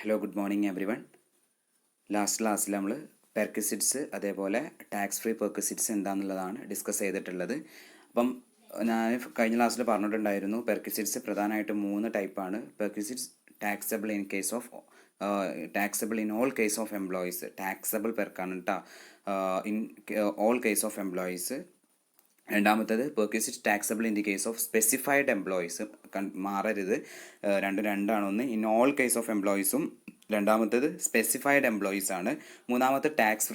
Hello good morning every one. Last ക്ലാസ്സിൽ നമ്മൾ പെർക്വിസിറ്റ്സ് അതേപോലെ ടാക്സ് ഫ്രീ പെർക്വിസിറ്റ്സ് എന്താണെന്നുള്ളതാണ് ഡിസ്കസ് ചെയ്തിട്ടുള്ളത്. അപ്പം ഞാൻ കഴിഞ്ഞ ക്ലാസ്സിൽ പറഞ്ഞിട്ടുണ്ടായിരുന്നു പെർക്വിസിറ്റ്സ് പ്രധാനമായിട്ടും 3 ടൈപ്പാണ്. Perquisites taxable in case of taxable in all case of employees, taxable പെർക്കാണ് കേട്ടോ, in all case of employees. രണ്ടാമത്തേത് perquisite taxable in the case of specified employees, മാറരുത്, രണ്ടാണ്. ഒന്ന് ഇൻ ഓൾ കേസ് ഓഫ് എംപ്ലോയീസും രണ്ടാമത്തേത് സ്പെസിഫൈഡ് എംപ്ലോയീസ് ആണ്. മൂന്നാമത്തെ ടാക്സ്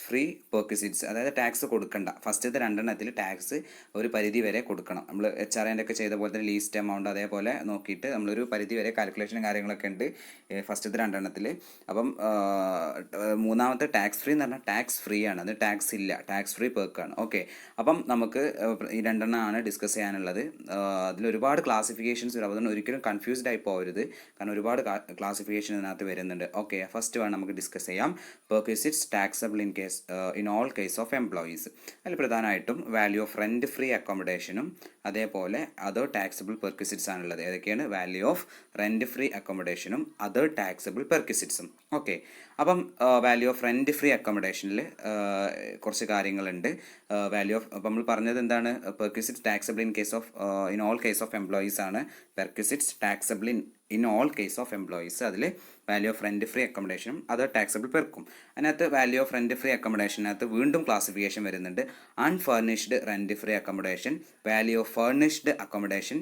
ഫ്രീ പെർക്വിസിറ്റ്സ്, അതായത് ടാക്സ് കൊടുക്കണ്ട. ഫസ്റ്റത്തെ രണ്ടെണ്ണത്തിൽ ടാക്സ് ഒരു പരിധി വരെ കൊടുക്കണം. നമ്മൾ HRA ഒക്കെ ചെയ്ത പോലെ തന്നെ ലീസ്റ്റ് എമൗണ്ട് അതേപോലെ നോക്കിയിട്ട് നമ്മളൊരു പരിധി വരെ കാൽക്കുലേഷനും കാര്യങ്ങളൊക്കെ ഉണ്ട് ഫസ്റ്റത്തെ രണ്ടെണ്ണത്തിൽ. അപ്പം മൂന്നാമത്തെ ടാക്സ് ഫ്രീ എന്ന് പറഞ്ഞാൽ ടാക്സ് ഫ്രീ ആണ്, അത് ടാക്സ് ഇല്ല, ടാക്സ് ഫ്രീ പെർക്കാണ്. ഓക്കെ, അപ്പം നമുക്ക് ഈ രണ്ടെണ്ണമാണ് ഡിസ്കസ് ചെയ്യാനുള്ളത്. അതിലൊരുപാട് ക്ലാസിഫിക്കേഷൻസ് വരും, അതുകൊണ്ട് ഒരിക്കലും കൺഫ്യൂസ്ഡ് ആയി പോകരുത്, കാരണം ഒരുപാട് ക്ലാസിഫിക്കേഷൻ ഇതിനകത്ത് വരുന്നുണ്ട്. ഓക്കെ, ഫസ്റ്റ് വേണം നമുക്ക് ഡിസ്കസ് ചെയ്യാം perquisites taxable in all case of employees. അതിൽ പ്രധാനമായിട്ടും വാല്യൂ ഓഫ് റെൻറ്റ് ഫ്രീ അക്കോമഡേഷനും അതേപോലെ അതർ ടാക്സബിൾ പെർക്വിസിറ്റ്സ് ആണുള്ളത്. ഏതൊക്കെയാണ്? വാല്യൂ ഓഫ് റെൻറ്റ് ഫ്രീ അക്കോമഡേഷനും അതർ ടാക്സബിൾ പെർക്വിസിറ്റ്സും. ഓക്കെ, അപ്പം വാല്യൂ ഓഫ് റെൻറ്റ് ഫ്രീ അക്കോമഡേഷനിൽ കുറച്ച് കാര്യങ്ങളുണ്ട്. വാല്യൂ ഓഫ്, അപ്പം നമ്മൾ പറഞ്ഞത് എന്താണ്? Perquisites taxable in all case of employees ആണ്. Perquisites taxable in all case of employees, അതിൽ വാല്യൂ ഓഫ് റെൻറ്റ് ഫ്രീ അക്കോമഡേഷനും അതർ ടാക്സബിൾ പെർക്കും. അതിനകത്ത് വാല്യൂ ഓഫ് റെൻറ്റ് ഫ്രീ അക്കോമഡേഷനകത്ത് വീണ്ടും ക്ലാസിഫിക്കേഷൻ വരുന്നുണ്ട്. Unfurnished rent free accommodation, value of furnished accommodation,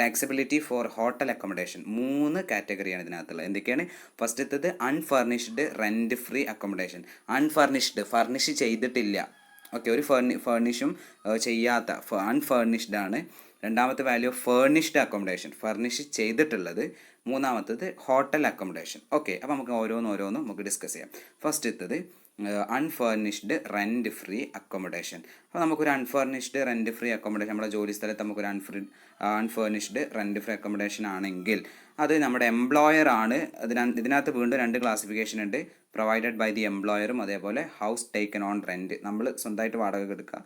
taxability for hotel accommodation. 3 കാറ്റഗറിയാണ് ഇതിനകത്തുള്ളത്. എന്തൊക്കെയാണ്? ഫസ്റ്റത്തത് unfurnished rent free accommodation. Unfurnished, furnish ചെയ്തിട്ടില്ല. ഓക്കെ, ഒരു ഫർണിഷും ചെയ്യാത്ത അൺഫർണിഷ്ഡ് ആണ്. രണ്ടാമത്തെ value of furnished accommodation, furnish ചെയ്തിട്ടുള്ളത്. മൂന്നാമത്തത് ഹോട്ടൽ അക്കോമഡേഷൻ. ഓക്കെ, അപ്പോൾ നമുക്ക് ഓരോന്നും നമുക്ക് ഡിസ്കസ് ചെയ്യാം. ഫസ്റ്റത്തത് അൺഫർണിഷ്ഡ് റെൻറ്റ് ഫ്രീ അക്കോമഡേഷൻ. അപ്പോൾ നമുക്കൊരു അൺഫർണിഷ്ഡ് റെൻറ്റ് ഫ്രീ അക്കോമഡേഷൻ, നമ്മുടെ ജോലി സ്ഥലത്ത് നമുക്കൊരു അൺഫർണിഷ്ഡ് റെൻറ്റ് ഫ്രീ അക്കോമഡേഷൻ ആണെങ്കിൽ അത് നമ്മുടെ എംപ്ലോയർ ആണ്. ഇതിനകത്ത് വീണ്ടും 2 ക്ലാസിഫിക്കേഷൻ ഉണ്ട്. പ്രൊവൈഡഡ് ബൈ ദി എംപ്ലോയറും അതേപോലെ ഹൗസ് ടേക്കൺ ഓൺ റെൻറ്റ്, നമ്മൾ സ്വന്തമായിട്ട് വാടകയ്ക്ക് എടുക്കുക,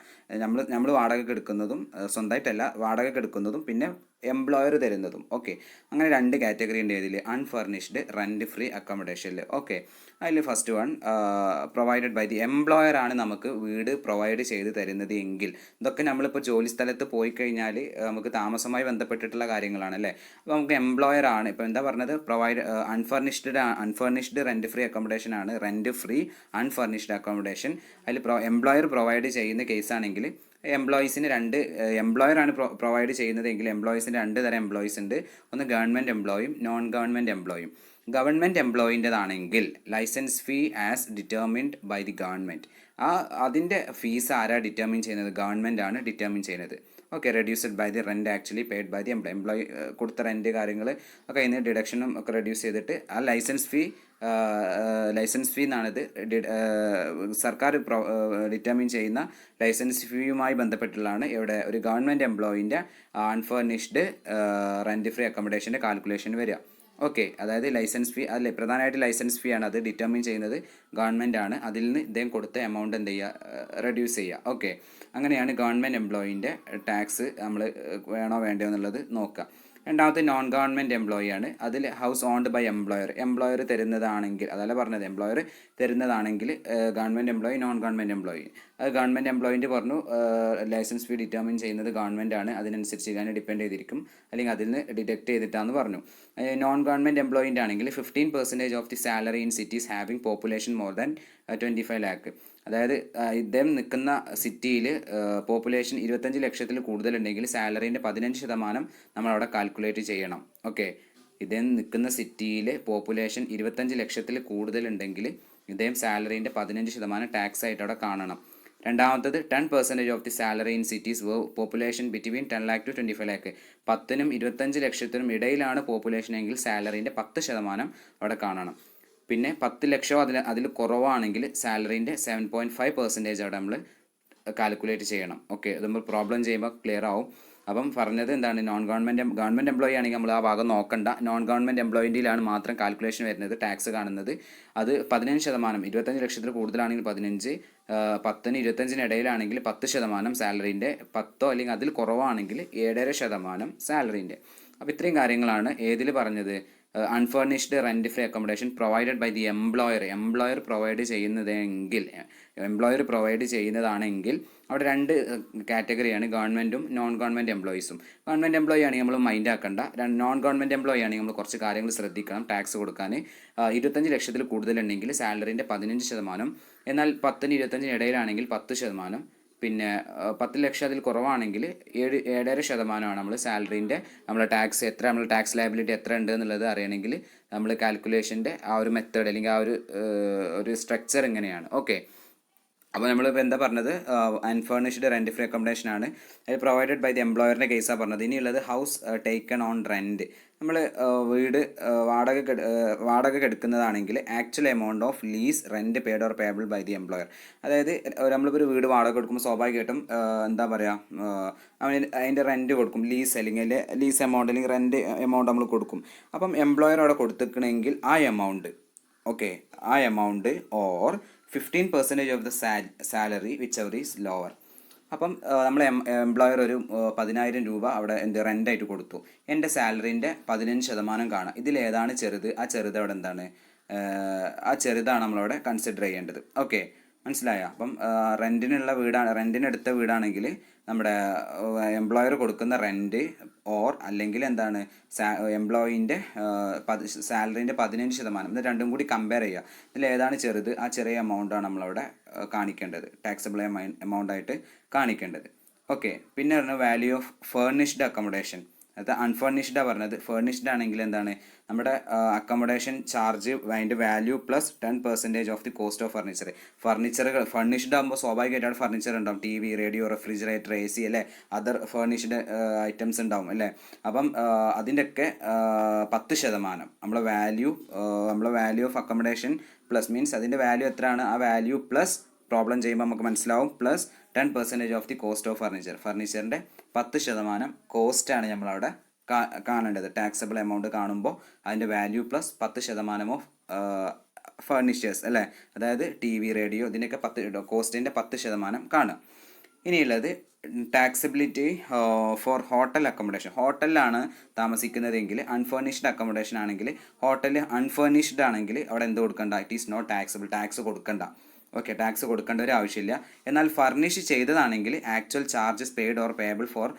നമ്മൾ വാടകയ്ക്ക് എടുക്കുന്നതും, സ്വന്തമായിട്ടല്ല വാടകയ്ക്ക് എടുക്കുന്നതും, പിന്നെ എംപ്ലോയർ തരുന്നതും. ഓക്കെ, അങ്ങനെ 2 കാറ്റഗറി ഉണ്ട് ഇതിൽ അൺഫർണിഷ്ഡ് റെൻറ്റ് ഫ്രീ അക്കോമഡേഷനിൽ. ഓക്കെ, അതിൽ first one provided by the employer ആണ് നമുക്ക് വീട് പ്രൊവൈഡ് ചെയ്ത് തരുന്നത് എങ്കിൽ, ഇതൊക്കെ നമ്മളിപ്പോൾ ജോലി സ്ഥലത്ത് പോയി കഴിഞ്ഞാൽ നമുക്ക് താമസവുമായി ബന്ധപ്പെട്ടിട്ടുള്ള കാര്യങ്ങളാണ് അല്ലേ. അപ്പോൾ നമുക്ക് എംപ്ലോയർ ആണ്, ഇപ്പോൾ എന്താ പറഞ്ഞത്, അൺഫർണിഷ്ഡ് റെൻറ്റ് ഫ്രീ അക്കോമഡേഷൻ ആണ് റെൻറ്റ് ഫ്രീ അൺഫർണിഷ്ഡ് അക്കോമഡേഷൻ. അതിൽ എംപ്ലോയർ പ്രൊവൈഡ് ചെയ്യുന്ന കേസാണെങ്കിൽ എംപ്ലോയീസിന് എംപ്ലോയറാണ് പ്രൊവൈഡ് ചെയ്യുന്നതെങ്കിൽ എംപ്ലോയീസിന് 2 തരം എംപ്ലോയീസ് ഉണ്ട്. ഒന്ന് ഗവൺമെൻറ് എംപ്ലോയും നോൺ ഗവൺമെൻറ് എംപ്ലോയും. ഗവൺമെൻറ് എംപ്ലോയിൻ്റെതാണെങ്കിൽ licence fee as determined by the government. അതിൻ്റെ ഫീസ് ആരാ ഡിറ്റർമിൻ ചെയ്യുന്നത്? ഗവൺമെൻറ് ആണ് ഡിറ്റർമിൻ ചെയ്യുന്നത്. Okay, reduced by the rent actually paid by the employee കൊടുത്ത റെൻറ്റ് കാര്യങ്ങൾ ഒക്കെ അതിന് ഡിഡക്ഷനും ഒക്കെ റെഡ്യൂസ് ചെയ്തിട്ട് ആ ലൈസൻസ് ഫീ എന്നാണിത്. സർക്കാർ ഡിറ്റർമിൻ ചെയ്യുന്ന ലൈസൻസ് ഫീയുമായി ബന്ധപ്പെട്ടുള്ളതാണ് ഇവിടെ ഒരു ഗവൺമെൻറ് എംപ്ലോയിൻ്റെ അൺഫർണിഷ്ഡ് റെൻറ്റ് ഫ്രീ അക്കോമഡേഷൻ്റെ കാൽക്കുലേഷൻ വരിക. ഓക്കെ, അതായത് ലൈസൻസ് ഫീ, അല്ലേ പ്രധാനമായിട്ട് ലൈസൻസ് ഫീ ആണ്, അത് ഡിറ്റർമിൻ ചെയ്യുന്നത് ഗവൺമെൻറ് ആണ്. അതിൽ നിന്ന് ഇദ്ദേഹം കൊടുത്ത എമൗണ്ട് എന്ത് ചെയ്യുക? റെഡ്യൂസ് ചെയ്യുക. ഓക്കെ, അങ്ങനെയാണ് ഗവൺമെൻറ് എംപ്ലോയിൻ്റെ ടാക്സ് നമ്മൾ വേണോ വേണ്ടയോ എന്നുള്ളത് നോക്കുക. രണ്ടാമത്തെ നോൺ ഗവൺമെൻറ് എംപ്ലോയി ആണ്. അതിൽ ഹൗസ് ഓൺഡ് ബൈ എംപ്ലോയർ തരുന്നതാണെങ്കിൽ, അതല്ല പറഞ്ഞത്, എംപ്ലോയർ തരുന്നതാണെങ്കിൽ government employee, non government employee. അത് ഗവൺമെൻറ് എംപ്ലോയിൻ്റെ പറഞ്ഞു ലൈസൻസ് ഫീ ഡിറ്റർമിൻ ചെയ്യുന്നത് ഗവൺമെൻറ് ആണ്, അതിനനുസരിച്ച് ഞാൻ ഡിപ്പെൻഡ് ചെയ്തിരിക്കും, അല്ലെങ്കിൽ അതിൽ നിന്ന് ഡിഡക്റ്റ് ചെയ്തിട്ടാന്ന് പറഞ്ഞു. നോൺ ഗവൺമെൻറ് എംപ്ലോയിൻ്റെ ആണെങ്കിൽ 15% of the salary in cities having population more than 25 lakh. അതായത് ഇദ്ദേഹം നിൽക്കുന്ന സിറ്റിയിൽ പോപ്പുലേഷൻ 25 ലക്ഷത്തിൽ കൂടുതലുണ്ടെങ്കിൽ സാലറീൻ്റെ 15% നമ്മളവിടെ കാൽക്കുലേറ്റ് ചെയ്യണം. ഓക്കെ, ഇദ്ദേഹം നിൽക്കുന്ന സിറ്റിയിൽ പോപ്പുലേഷൻ 25 ലക്ഷത്തിൽ കൂടുതലുണ്ടെങ്കിൽ ഇദ്ദേഹം സാലറീൻ്റെ 15% ടാക്സ് ആയിട്ട് അവിടെ കാണണം. രണ്ടാമത്തത് 10% of the salary in cities population between 10 lakh to 25 lakh. 10നും 25 ലക്ഷത്തിനും ഇടയിലാണ് പോപ്പുലേഷൻ എങ്കിൽ സാലറീൻ്റെ 10% അവിടെ കാണണം. പിന്നെ 10 ലക്ഷമോ അതിൽ കുറവാണെങ്കിൽ സാലറീൻ്റെ 7.5% അവിടെ നമ്മൾ കാൽക്കുലേറ്റ് ചെയ്യണം. ഓക്കെ, അത് നമ്മൾ പ്രോബ്ലം ചെയ്യുമ്പോൾ ക്ലിയർ ആവും. അപ്പം പറഞ്ഞത് എന്താണ്? ഗവൺമെൻറ് എംപ്ലോയി ആണെങ്കിൽ നമ്മൾ ആ ഭാഗം നോക്കണ്ട. നോൺ ഗവൺമെൻറ് എംപ്ലോയിൻ്റെയിലാണ് മാത്രം കാൽക്കുലേഷൻ വരുന്നത്, ടാക്സ് കാണുന്നത്. അത് 15%, 25 ലക്ഷത്തിൽ കൂടുതലാണെങ്കിൽ 15, 10ന് 25 ഇടയിലാണെങ്കിൽ 10% സാലറീൻ്റെ, 10 അല്ലെങ്കിൽ അതിൽ കുറവാണെങ്കിൽ 7.5% സാലറീൻ്റെ. അപ്പോൾ ഇത്രയും കാര്യങ്ങളാണ് ഏതിൽ പറഞ്ഞത്? Unfurnished rent free accommodation provided by the employer provide ചെയ്യുന്നതാണെങ്കിൽ അവിടെ രണ്ട് കാറ്റഗറിയാണ്, ഗവൺമെൻറ്റും നോൺ ഗവൺമെൻറ് എംപ്ലോയീസും. ഗവൺമെൻറ് എംപ്ലോയി ആണെങ്കിൽ നമ്മൾ മൈൻഡ് ആക്കണ്ട, നോൺ ഗവൺമെൻറ് എംപ്ലോയി ആണെങ്കിൽ നമ്മൾ കുറച്ച് കാര്യങ്ങൾ ശ്രദ്ധിക്കണം ടാക്സ് കൊടുക്കാൻ. 25 ലക്ഷത്തിൽ കൂടുതലുണ്ടെങ്കിൽ സാലറിൻ്റെ 15%, എന്നാൽ 10-25 ഇടയിലാണെങ്കിൽ 10%, പിന്നെ 10 ലക്ഷം അതിൽ കുറവാണെങ്കിൽ 7.5% നമ്മൾ സാലറീൻ്റെ നമ്മളെ ടാക്സ് എത്ര, നമ്മൾ ടാക്സ് ലയബിലിറ്റി എത്ര ഉണ്ട് എന്നുള്ളത് അറിയണമെങ്കിൽ നമ്മൾ കാൽക്കുലേഷൻ്റെ ആ ഒരു മെത്തേഡ് അല്ലെങ്കിൽ ആ ഒരു സ്ട്രക്ചർ എങ്ങനെയാണ്. ഓക്കെ, അപ്പോൾ നമ്മളിപ്പോൾ എന്താ പറഞ്ഞത്, അൺഫർണിഷ്ഡ് റെൻറ്റ് ഫ്രീ അക്കോമഡേഷൻ ആണ്, അത് പ്രൊവൈഡഡ് ബൈ ദി എംപ്ലോയറിൻ്റെ കേസാണ് പറഞ്ഞത്. ഇനിയുള്ളത് ഹൗസ് ടേക്കൺ ഓൺ റെൻറ്റ്. നമ്മൾ വീട് വാടക കെടുക്കുന്നതാണെങ്കിൽ actual amount of lease rent paid or payable by the employer. അതായത് നമ്മളിപ്പോൾ ഒരു വീട് വാടക കൊടുക്കുമ്പോൾ സ്വാഭാവികമായിട്ടും എന്താ പറയുക, അതിൻ്റെ റെൻറ്റ് കൊടുക്കും, ലീസ് അല്ലെങ്കിൽ ലീസ് എമൗണ്ട് അല്ലെങ്കിൽ റെൻറ്റ് എമൗണ്ട് നമ്മൾ കൊടുക്കും. അപ്പം എംപ്ലോയർ അവിടെ കൊടുത്തിക്കണമെങ്കിൽ ആ എമൗണ്ട്, ഓക്കെ, ആ amount or 15% of the salary which ever is lower. അപ്പം നമ്മൾ എംപ്ലോയർ ഒരു 10,000 രൂപ അവിടെ റെൻ്റായിട്ട് കൊടുത്തു, എൻ്റെ സാലറീൻ്റെ 15% കാണാം. ഇതിലേതാണ് ചെറുത്, ആ ചെറുത് അവിടെ എന്താണ്, ആ ചെറുതാണ് നമ്മളവിടെ കൺസിഡർ ചെയ്യേണ്ടത്. ഓക്കെ, മനസ്സിലായോ? അപ്പം റെൻറ്റിനെടുത്ത വീടാണെങ്കിൽ നമ്മുടെ എംപ്ലോയർ കൊടുക്കുന്ന റെൻറ്റ് അല്ലെങ്കിൽ എന്താണ് എംപ്ലോയീൻ്റെ സാലറീൻ്റെ 15%, ഇത് രണ്ടും കൂടി കമ്പയർ ചെയ്യുക. ഇതിൽ ഏതാണ് ചെറുത്, ആ ചെറിയ എമൗണ്ടാണ് നമ്മളവിടെ കാണിക്കേണ്ടത്, ടാക്സബിൾ എമൗണ്ടായിട്ട് കാണിക്കേണ്ടത്. ഓക്കെ, പിന്നെ പറഞ്ഞ വാല്യൂ ഓഫ് ഫേർണിഷ്ഡ് അക്കോമഡേഷൻ. അത് അൺഫർണിഷ്ഡാണ് പറഞ്ഞത്. ഫേർണിഷ്ഡ് ആണെങ്കിൽ എന്താണ്, നമ്മുടെ അക്കോമഡേഷൻ ചാർജ് അതിൻ്റെ value plus 10% of the cost of ഫർണിച്ചറുകൾ. ഫർണിഷ്ഡ് ആകുമ്പോൾ സ്വാഭാവികമായിട്ടാണ് ഫർണിച്ചർ ഉണ്ടാവും, TV, റേഡിയോ, റെഫ്രിജറേറ്റർ, AC അല്ലേ, അതർ ഫേർണിഷ്ഡ് ഐറ്റംസ് ഉണ്ടാവും അല്ലേ. അപ്പം അതിൻ്റെയൊക്കെ 10% നമ്മളെ value of accommodation plus means അതിൻ്റെ വാല്യൂ എത്രയാണ്, ആ വാല്യൂ പ്ലസ് പ്രോബ്ലം ചെയ്യുമ്പോൾ നമുക്ക് മനസ്സിലാവും, plus 10% of the cost of ഫർണിച്ചറിൻ്റെ 10% കോസ്റ്റാണ് നമ്മളവിടെ കാണേണ്ടത്. ടാക്സബിൾ എമൗണ്ട് കാണുമ്പോൾ അതിൻ്റെ വാല്യൂ പ്ലസ് 10% ഓഫ് ഫർണിച്ചേഴ്സ് അല്ലേ, അതായത് TV, റേഡിയോ, ഇതിൻ്റെയൊക്കെ കോസ്റ്റിൻ്റെ 10% കാണുക. ഇനിയുള്ളത് ടാക്സബിലിറ്റി ഫോർ ഹോട്ടൽ അക്കോമഡേഷൻ. ഹോട്ടലിലാണ് താമസിക്കുന്നതെങ്കിൽ അൺഫർണിഷ്ഡ് അക്കോമഡേഷൻ ആണെങ്കിൽ, ഹോട്ടൽ അൺഫർണിഷ്ഡ് ആണെങ്കിൽ അവിടെ എന്ത് കൊടുക്കണ്ട, it is not taxable, tax കൊടുക്കണ്ട. ഓക്കെ, ടാക്സ് കൊടുക്കേണ്ട ഒരു ആവശ്യമില്ല. എന്നാൽ ഫർണിഷ് ചെയ്തതാണെങ്കിൽ actual charges paid or payable for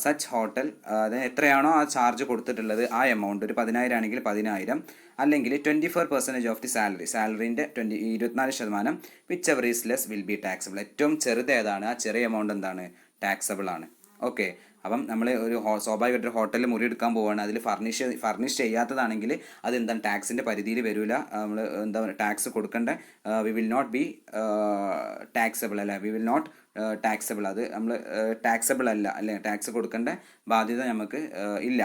such hotel, അതായത് എത്രയാണോ ആ ചാർജ് കൊടുത്തിട്ടുള്ളത് ആ എമൗണ്ട്, ഒരു 10,000 ആണെങ്കിൽ 10,000, അല്ലെങ്കിൽ 24% ഓഫ് ദി സാലറീൻ്റെ 24%, whichever is less will be taxable. ഏറ്റവും ചെറുത് ഏതാണ്, ആ ചെറിയ എമൗണ്ട് എന്താണ്, ടാക്സബിൾ ആണ്. ഓക്കെ, അപ്പം നമ്മൾ സ്വാഭാവികമായിട്ട് ഒരു ഹോട്ടലിൽ മുറി എടുക്കാൻ പോവുകയാണ്, അതിൽ ഫർണിഷ് ചെയ്യാത്തതാണെങ്കിൽ അതെന്താണ് ടാക്സിൻ്റെ പരിധിയിൽ വരില്ല, നമ്മൾ എന്താ പറയുക ടാക്സ് കൊടുക്കേണ്ട, we will not be taxable അല്ലേ, വി വിൽ നോട്ട് ടാക്സബിൾ, അത് നമ്മൾ ടാക്സബിൾ അല്ലേ, ടാക്സ് കൊടുക്കേണ്ട ബാധ്യത നമുക്ക് ഇല്ല.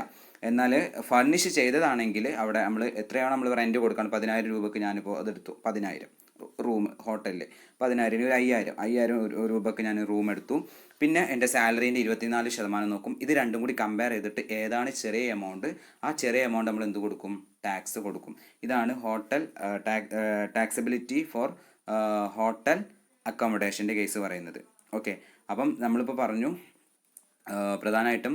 എന്നാൽ ഫർണിഷ് ചെയ്തതാണെങ്കിൽ അവിടെ നമ്മൾ എത്രയാണോ നമ്മൾ റെൻറ്റ് കൊടുക്കണം, 10,000 രൂപയ്ക്ക് ഞാനിപ്പോൾ അതെടുത്തു, 10,000 റൂം ഹോട്ടലിൽ 10,000 ഒരു 5,000 രൂപയ്ക്ക് ഞാൻ റൂം എടുത്തു. പിന്നെ എൻ്റെ സാലറീൻ്റെ 24% നോക്കും. ഇത് രണ്ടും കൂടി കമ്പയർ ചെയ്തിട്ട് ഏതാണ് ചെറിയ എമൗണ്ട്, ആ ചെറിയ എമൗണ്ട് നമ്മൾ എന്ത് കൊടുക്കും, ടാക്സ് കൊടുക്കും. ഇതാണ് ഹോട്ടൽ ടാക്സബിലിറ്റി ഫോർ ഹോട്ടൽ അക്കോമഡേഷൻ്റെ കേസ് പറയുന്നത്. ഓക്കെ, അപ്പം നമ്മളിപ്പോൾ പറഞ്ഞു പ്രധാനമായിട്ടും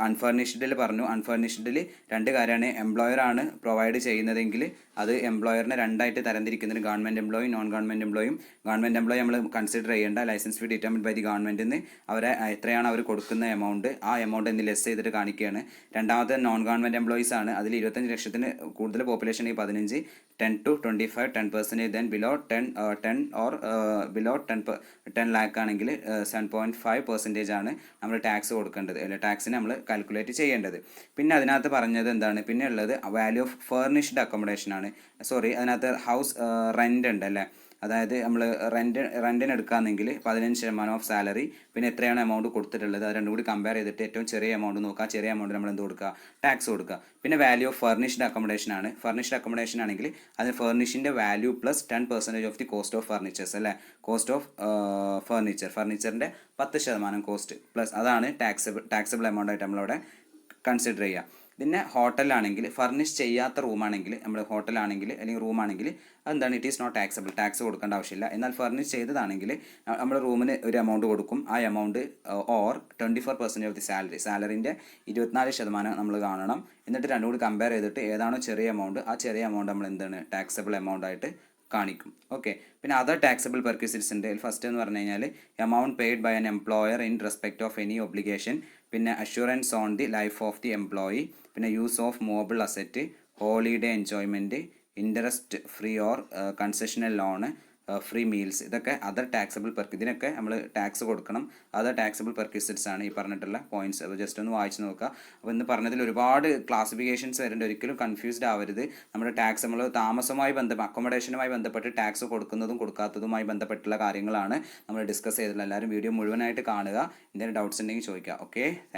അൺഫർണിഷ്ഡിൽ പറഞ്ഞു. അൺഫർണിഷ്ഡിൽ രണ്ട് കാര്യമാണ്, എംപ്ലോയറാണ് പ്രൊവൈഡ് ചെയ്യുന്നതെങ്കിൽ അത് എംപ്ലോയറിനെ രണ്ടായിട്ട് തരംതിരിക്കുന്നതിന് ഗവൺമെൻറ് എംപ്ലോയി, നോൺ ഗവൺമെൻറ് എംപ്ലോയും. ഗവൺമെൻറ് എംപ്ലോയി നമ്മൾ കൺസിഡർ ചെയ്യേണ്ട, licence fee determined by the ഗവൺമെൻറ്റിൽ നിന്ന് അവരെ എത്രയാണ് അവർ കൊടുക്കുന്ന എമൗണ്ട്, ആ എമൗണ്ട് എന്ന് ലെസ് ചെയ്തിട്ട് കാണിക്കുകയാണ്. രണ്ടാമത്തെ നോൺ ഗവൺമെൻറ് എംപ്ലോയീസ് ആണ്, അതിൽ 25 ലക്ഷത്തിന് കൂടുതൽ പോപ്പുലേഷൻ ഈ 15, 10 to 25, 10%, then below 10 or below 10 lakh ആണെങ്കിൽ 7.5% ആണ് നമ്മൾ ടാക്സ് കൊടുക്കേണ്ടത്, അല്ലെ ടാക്സിന് നമ്മൾ കാൽക്കുലേറ്റ് ചെയ്യേണ്ടത്. പിന്നെ അതിനകത്ത് പറഞ്ഞത് എന്താണ്, പിന്നെ ഉള്ളത് വാല്യൂ ഓഫ് ഫേർണിഷ്ഡ് അക്കോമഡേഷൻ ആണ്. അതിനകത്ത് ഹൗസ് റെൻ്റ് ഉണ്ട് അല്ലേ, അതായത് നമ്മൾ റെൻറ്റിന് എടുക്കുകയാണെങ്കിൽ 15% ഓഫ് സാലറി, പിന്നെ എത്രയാണ് എമൗണ്ട് കൊടുത്തിട്ടുള്ളത് അത് രണ്ടും കൂടി കമ്പയർ ചെയ്തിട്ട് ഏറ്റവും ചെറിയ എമൗണ്ട് നോക്കുക, ചെറിയ എമൗണ്ട് നമ്മൾ എന്ത് കൊടുക്കുക, ടാക്സ് കൊടുക്കുക. പിന്നെ വാല്യൂ ഓഫ് ഫർണിഷ്ഡ് അക്കോമഡേഷൻ ആണ്. ഫർണിഷ്ഡ് അക്കോമഡേഷൻ ആണെങ്കിൽ അത് ഫർണിഷിൻ്റെ value plus 10% of the cost of furnitures അല്ലേ, കോസ്റ്റ് ഓഫ് ഫർണിച്ചറിൻ്റെ 10% കോസ്റ്റ് പ്ലസ്, അതാണ് ടാക്സബിൾ എമൗണ്ട് ആയിട്ട് നമ്മളവിടെ കൺസിഡർ ചെയ്യുക. പിന്നെ ഹോട്ടലാണെങ്കിൽ ഫർണിഷ് ചെയ്യാത്ത റൂമാണെങ്കിൽ നമ്മൾ ഹോട്ടലാണെങ്കിൽ അല്ലെങ്കിൽ റൂമാണെങ്കിൽ അതെന്താണ് it is not taxable, tax കൊടുക്കേണ്ട ആവശ്യമില്ല. എന്നാൽ ഫർണിഷ് ചെയ്തതാണെങ്കിൽ നമ്മൾ റൂമിന് ഒരു എമൗണ്ട് കൊടുക്കും. ആ എമൗണ്ട് ഓർ 24% ഓഫ് ദി സാലറിൻ്റെ 24% നമ്മൾ കാണണം. എന്നിട്ട് രണ്ടും കൂടി കമ്പയർ ചെയ്തിട്ട് ഏതാണോ ചെറിയ എമൗണ്ട് ആ ചെറിയ എമൗണ്ട് നമ്മൾ എന്താണ് ടാക്സബിൾ എമൗണ്ട് ആയിട്ട് കാണിക്കും. ഓക്കെ. പിന്നെ അതർ ടാക്സബിൾ പെർക്വിസിറ്റ്സ് ഉണ്ട്. ഫസ്റ്റ് എന്ന് പറഞ്ഞു കഴിഞ്ഞാൽ amount paid by an employer in respect of any obligation, പിന്നെ assurance on the life of the employee, പിന്നെ use of movable asset, holiday enjoyment, interest free or concessional loan, free meals. ഇതൊക്കെ other taxable ഇതിനൊക്കെ നമ്മൾ tax കൊടുക്കണം. Other taxable പെർക്വിസിറ്റ്സ് ആണ് ഈ പറഞ്ഞിട്ടുള്ള points. അപ്പോൾ ജസ്റ്റ് ഒന്ന് വായിച്ച് നോക്കുക. അപ്പോൾ ഇന്ന് പറഞ്ഞതിൽ ഒരുപാട് ക്ലാസിഫിക്കേഷൻസ് വരുന്നുണ്ട്. ഒരിക്കലും കൺഫ്യൂസ്ഡ് ആവരുത്. നമ്മുടെ ടാക്സ് നമ്മൾ താമസവുമായി അക്കോമഡേഷനുമായി ബന്ധപ്പെട്ട് ടാക്സ് കൊടുക്കുന്നതും കൊടുക്കാത്തതുമായി ബന്ധപ്പെട്ടുള്ള കാര്യങ്ങളാണ് നമ്മൾ ഡിസ്കസ് ചെയ്തിട്ടുള്ളത്. എല്ലാവരും വീഡിയോ മുഴുവനായിട്ട് കാണുക. എന്തെങ്കിലും ഡൗട്ട്സ് ഉണ്ടെങ്കിൽ ചോദിക്കുക. Okay, thank